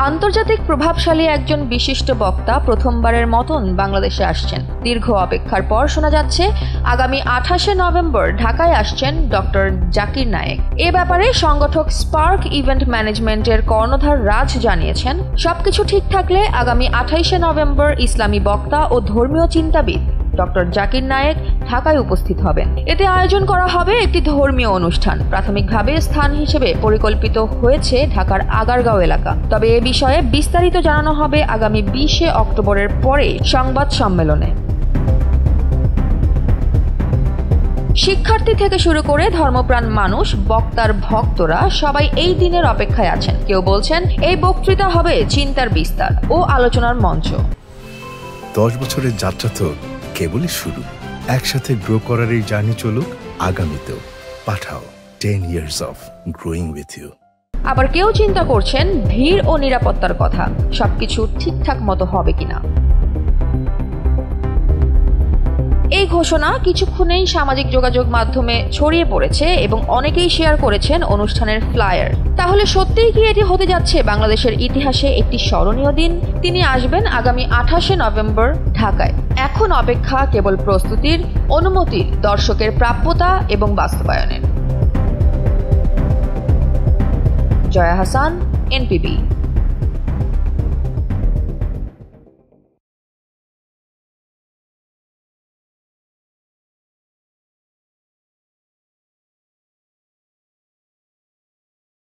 আন্তর্জাতিক প্রভাবশালী একজন বিশিষ্ট বক্তা প্রথমবারের মতন বাংলাদেশে আসছেন। দীর্ঘ অপেক্ষার পর শোনা যাচ্ছে আগামী 28শে নভেম্বর ঢাকায় আসছেন ডক্টর জাকির নায়েক। এ ব্যাপারে সংগঠক স্পার্ক ইভেন্ট ম্যানেজমেন্টের কর্ণধার রাজ জানিয়েছেন, সবকিছু ঠিক থাকলে আগামী 28শে নভেম্বর ইসলামী বক্তা ও ধর্মীয় চিন্তাবিদ ডক্টর জাকির নায়েক ঢাকায় উপস্থিত হবেন। এতে আয়োজন করা হবে একটি ধর্মীয় অনুষ্ঠান। প্রাথমিকভাবে স্থান হিসেবে পরিকল্পিত হয়েছে ঢাকার আগারগাঁও এলাকা। তবে এ বিষয়ে বিস্তারিত জানানো হবে আগামী 20শে অক্টোবরের পরে সংবাদ সম্মেলনে। শিক্ষার্থী থেকে শুরু করে ধর্মপ্রাণ মানুষ, বক্তার ভক্তরা সবাই এই দিনের অপেক্ষায় আছেন। কেউ বলছেন এই বক্তৃতা হবে চিন্তার বিস্তার ও আলোচনার মঞ্চ। 10 বছরের যাত্রা তো কেবলই শুরু। একসাথে গ্রো করার এই জার্নি চলুক আগামীতেও। পাঠাও 10 years of growing with you। আবার কেউ চিন্তা করছেন ভিড় ও নিরাপত্তার কথা, সবকিছু ঠিকঠাক মতো হবে কিনা। এই ঘোষণা কিছুক্ষণেই সামাজিক যোগাযোগ মাধ্যমে ছড়িয়ে পড়েছে এবং অনেকেই শেয়ার করেছেন অনুষ্ঠানের ফ্লায়ার। তাহলে সত্যিই কি এটি হতে যাচ্ছে বাংলাদেশের ইতিহাসে একটি স্মরণীয় দিন? তিনি আসবেন আগামী 28শে নভেম্বর ঢাকায়। এখন অপেক্ষা কেবল প্রস্তুতির, অনুমতির, দর্শকের প্রাপ্যতা এবং বাস্তবায়নের। জয়া হাসান, NPB।